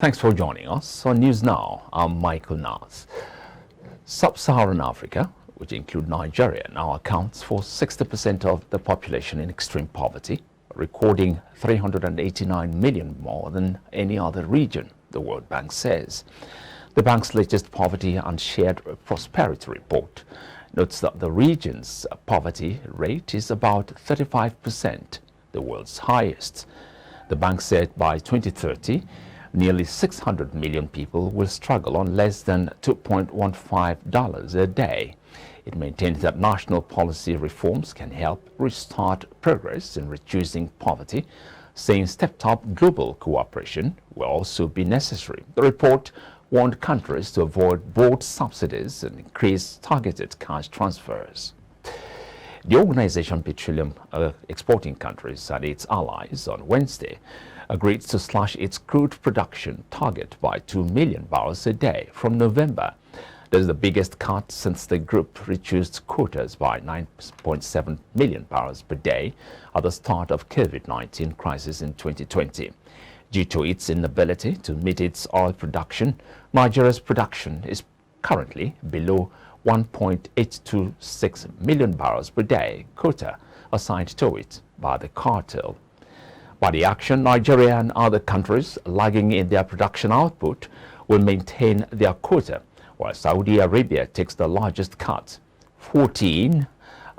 Thanks for joining us on News Now. I'm Michael Nas. Sub-Saharan Africa, which includes Nigeria, now accounts for 60% of the population in extreme poverty, recording 389 million more than any other region, the World Bank says. The bank's latest Poverty and Shared Prosperity report notes that the region's poverty rate is about 35%, the world's highest. The bank said by 2030, nearly 600 million people will struggle on less than $2.15 a day. It maintains that national policy reforms can help restart progress in reducing poverty, saying stepped-up global cooperation will also be necessary. The report warned countries to avoid broad subsidies and increase targeted cash transfers. The Organization Petroleum Exporting Countries and its allies on Wednesday agreed to slash its crude production target by 2 million barrels a day from November. This is the biggest cut since the group reduced quotas by 9.7 million barrels per day at the start of COVID-19 crisis in 2020. Due to its inability to meet its oil production, Nigeria's production is currently below 1.826 million barrels per day quota assigned to it by the cartel. By the action, Nigeria and other countries lagging in their production output will maintain their quota, while Saudi Arabia takes the largest cut. 14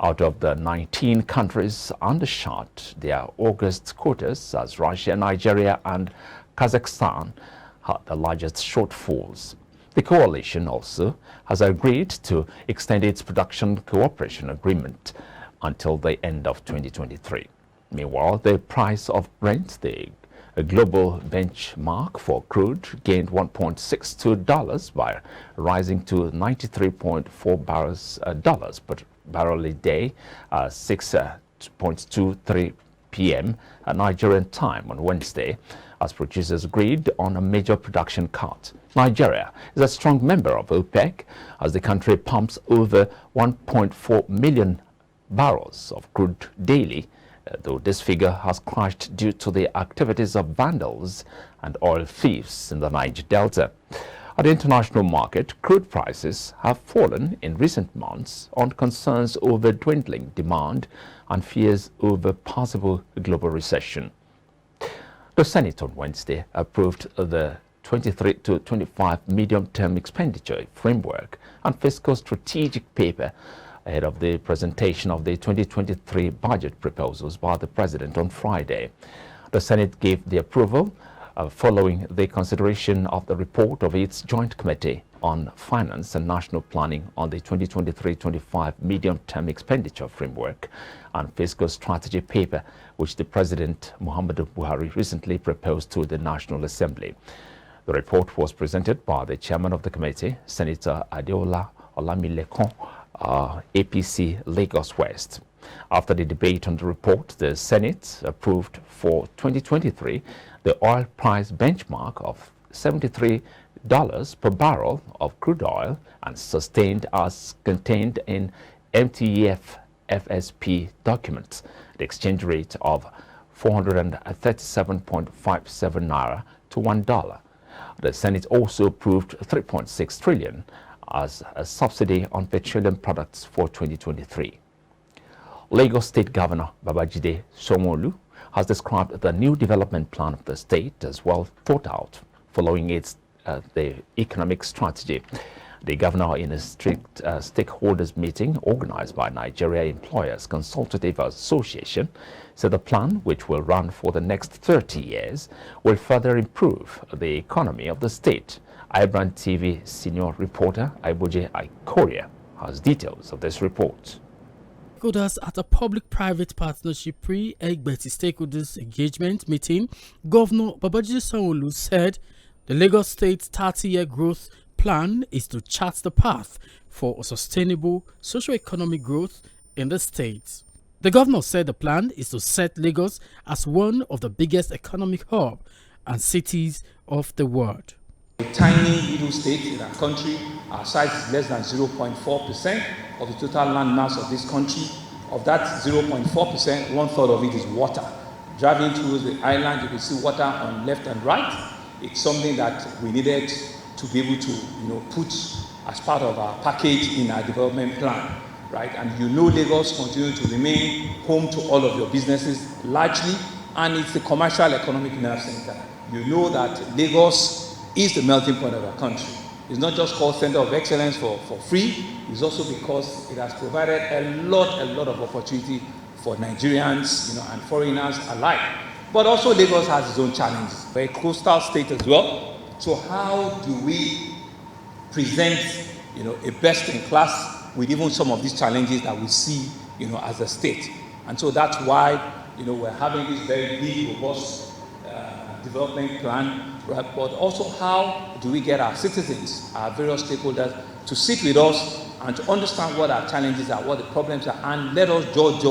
out of the 19 countries undershot their August quotas, as Russia, Nigeria and Kazakhstan had the largest shortfalls. The coalition also has agreed to extend its production cooperation agreement until the end of 2023. Meanwhile, the price of Brent, the global benchmark for crude, gained $1.62 by rising to 93.4 dollars per barrel a day, 6.23 p.m. at Nigerian time on Wednesday, as producers agreed on a major production cut. Nigeria is a strong member of OPEC, as the country pumps over 1.4 million barrels of crude daily, though this figure has crashed due to the activities of vandals and oil thieves in the Niger Delta. At the international market, crude prices have fallen in recent months on concerns over dwindling demand and fears over possible global recession. The Senate on Wednesday approved the 23 to 25 medium-term expenditure framework and fiscal strategic paper ahead of the presentation of the 2023 budget proposals by the President on Friday. The Senate gave the approval following the consideration of the report of its Joint Committee on Finance and National Planning on the 2023-25 medium-term expenditure framework and fiscal strategy paper, which the President Muhammadu Buhari recently proposed to the National Assembly. The report was presented by the chairman of the committee, Senator Adeola Olamilekon, APC Lagos West. After the debate on the report, the Senate approved for 2023 the oil price benchmark of $73 per barrel of crude oil and sustained as contained in MTEF FSP documents, the exchange rate of 437.57 naira to $1. The Senate also approved 3.6 trillion as a subsidy on petroleum products for 2023. Lagos State Governor Babajide Sanwo-Olu has described the new development plan of the state as well thought out following the economic strategy. The governor, in a strict stakeholders meeting organized by Nigeria Employers Consultative Association, said the plan, which will run for the next 30 years, will further improve the economy of the state. iBrandTV senior reporter Iboje Ikoria has details of this report. Stakeholders at a public-private partnership pre-Egbeti stakeholders engagement meeting, Governor Babajide Sanwo-Olu said the Lagos State 30-year growth plan is to chart the path for sustainable socio-economic growth in the state. The governor said the plan is to set Lagos as one of the biggest economic hubs and cities of the world. A tiny little state in our country, our size is less than 0.4% of the total land mass of this country. Of that 0.4%, one third of it is water. Driving through the island, you can see water on left and right. it's something that we needed to be able to, put as part of our package in our development plan, right? And Lagos continue to remain home to all of your businesses largely, and it's the commercial economic nerve center. You know that Lagos is the melting point of our country. It's not just called Center of Excellence for free, it's also because it has provided a lot of opportunity for Nigerians, and foreigners alike. But also Lagos has its own challenges, a coastal state as well. So how do we present, a best in class with even some of these challenges that we see, as a state? And so that's why, we're having this very big, robust development plan, right? But also how do we get our citizens, our various stakeholders, to sit with us and to understand what our challenges are, what the problems are, and let us judge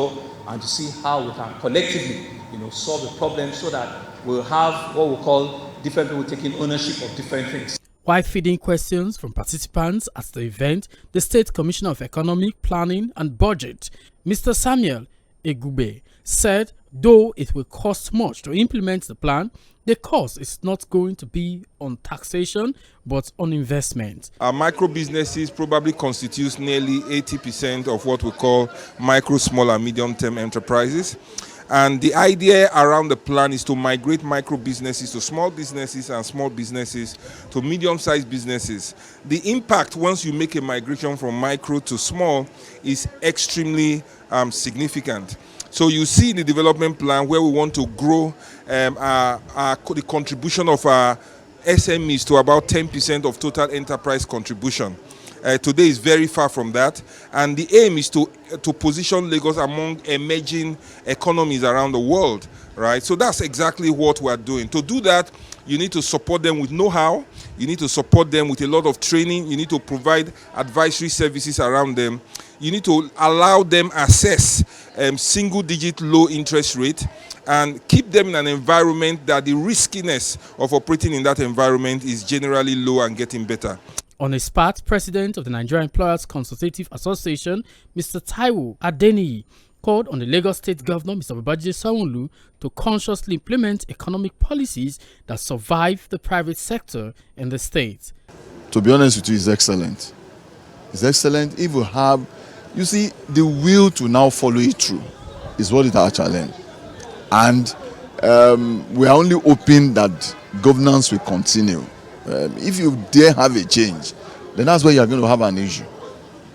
and to see how we can collectively, solve the problem so that we'll have what we call different people taking ownership of different things. While feeding questions from participants at the event, the State Commissioner of Economic Planning and Budget, Mr. Samuel Egube, said though it will cost much to implement the plan, the cost is not going to be on taxation but on investment. Our micro businesses probably constitutes nearly 80% of what we call micro, small and medium-term enterprises. And the idea around the plan is to migrate micro businesses to small businesses and small businesses to medium-sized businesses. The impact once you make a migration from micro to small is extremely significant. So you see in the development plan where we want to grow the contribution of our SMEs to about 10% of total enterprise contribution. Today is very far from that, and the aim is to position Lagos among emerging economies around the world, right? So that's exactly what we're doing. To do that, you need to support them with know-how, you need to support them with a lot of training, you need to provide advisory services around them, you need to allow them access single-digit low interest rate, and keep them in an environment that the riskiness of operating in that environment is generally low and getting better. On his part, President of the Nigerian Employers Consultative Association, Mr. Taiwo Adeniyi, called on the Lagos State Governor, Mr. Babajide Sanwo-Olu, to consciously implement economic policies that survive the private sector in the state. To be honest with you, it's excellent. It's excellent if you have, you see, the will to now follow it through is what is our challenge. And we are only hoping that governance will continue. If you dare have a change, then that's where you're going to have an issue.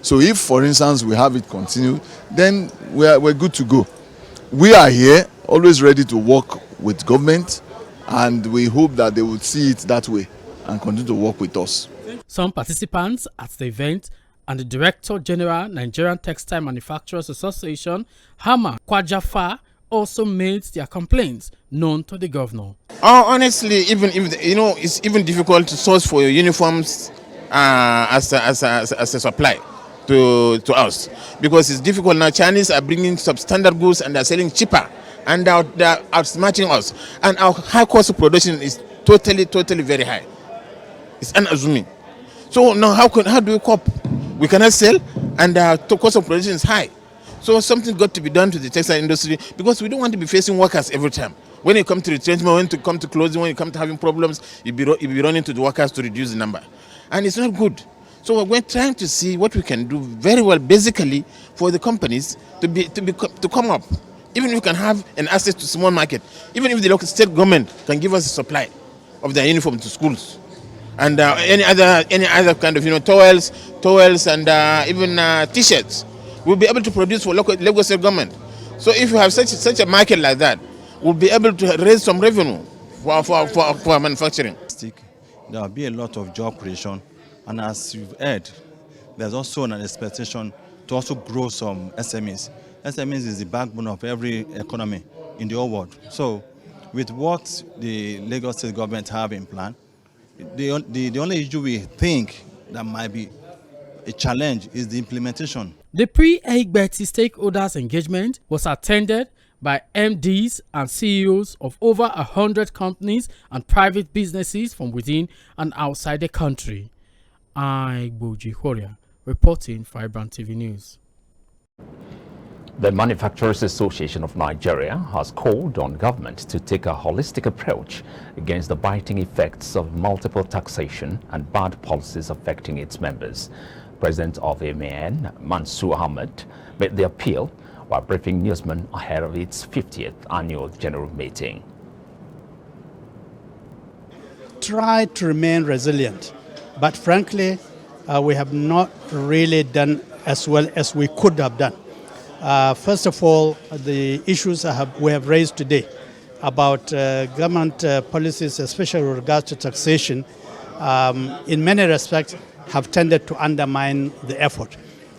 So if, for instance, we have it continue, then we're good to go. We are here, always ready to work with government, and we hope that they would see it that way and continue to work with us. Some participants at the event and the Director General, Nigerian Textile Manufacturers Association, Hama Kwajafa, also made their complaints known to the governor. Honestly, even if it's even difficult to source for your uniforms as a supply to us, because it's difficult now. Chinese are bringing substandard goods and they're selling cheaper, and they're outsmarting us. And our high cost of production is totally very high. It's unassuming. So now how do we cope? We cannot sell, and the cost of production is high. So something got to be done to the textile industry, because we don't want to be facing workers every time. When you come to retrenchment, when you come to closing, when you come to having problems, you'll be running to the workers to reduce the number. And it's not good. So we're trying to see what we can do very well, basically, for the companies to come up. Even if we can have an access to small market, even if the local state government can give us a supply of their uniform to schools, and any other kind of towels and even t-shirts. We'll be able to produce for Lagos State government. So if you have such a market like that, we'll be able to raise some revenue for manufacturing. There will be a lot of job creation, and as you've heard, there's also an expectation to also grow some SMEs. SMEs is the backbone of every economy in the whole world. So with what the Lagos State government have in plan, the only issue we think that might be a challenge is the implementation. The pre-Egbeti stakeholders engagement was attended by MDs and CEOs of over 100 companies and private businesses from within and outside the country. iBrandTV reporting for iBrandTV News. The Manufacturers Association of Nigeria has called on government to take a holistic approach against the biting effects of multiple taxation and bad policies affecting its members. President of MAN, Mansour Ahmed, made the appeal while briefing newsmen ahead of its 50th annual general meeting. Try to remain resilient, but frankly, we have not really done as well as we could have done. First of all, the issues we have raised today about government policies, especially with regards to taxation, in many respects have tended to undermine the effort.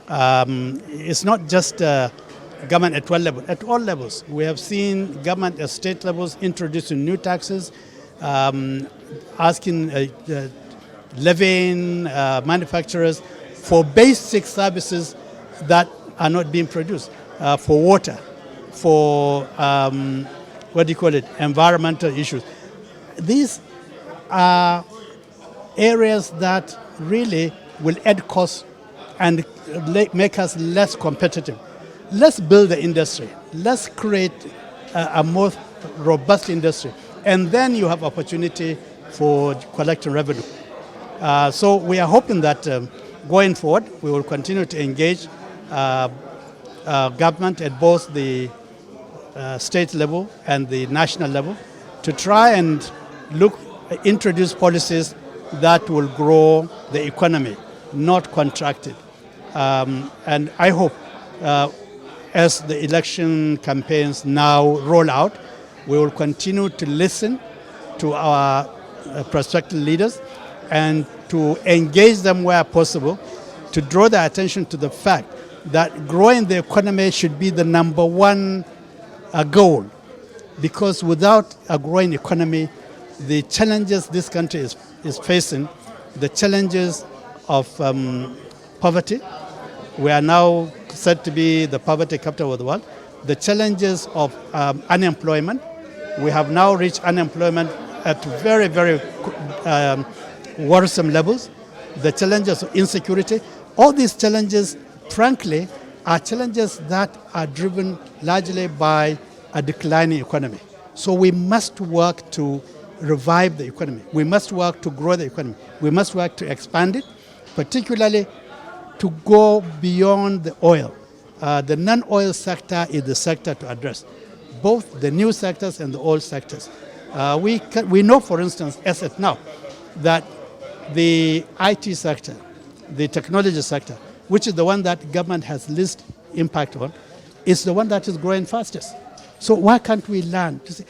It's not just government at one level, at all levels. We have seen government at state levels introducing new taxes, asking, levying manufacturers for basic services that are not being produced, for water, for environmental issues. These are areas that really will add costs and make us less competitive. Let's build the industry. Let's create a more robust industry, and then you have opportunity for collecting revenue. So we are hoping that going forward, we will continue to engage government at both the state level and the national level to try and introduce policies that will grow the economy, not contract it. And I hope as the election campaigns now roll out, we will continue to listen to our prospective leaders and to engage them where possible, to draw their attention to the fact that growing the economy should be the number one goal. Because without a growing economy, the challenges this country is facing, the challenges of poverty, we are now said to be the poverty capital of the world, the challenges of unemployment, we have now reached unemployment at very, very worrisome levels, the challenges of insecurity. All these challenges, frankly, are challenges that are driven largely by a declining economy. So we must work to revive the economy. We must work to grow the economy. We must work to expand it, particularly to go beyond the oil. The non-oil sector is the sector to address, both the new sectors and the old sectors. We know, for instance, as at now, that the IT sector, the technology sector, which is the one that government has least impact on, is the one that is growing fastest. So why can't we learn to say,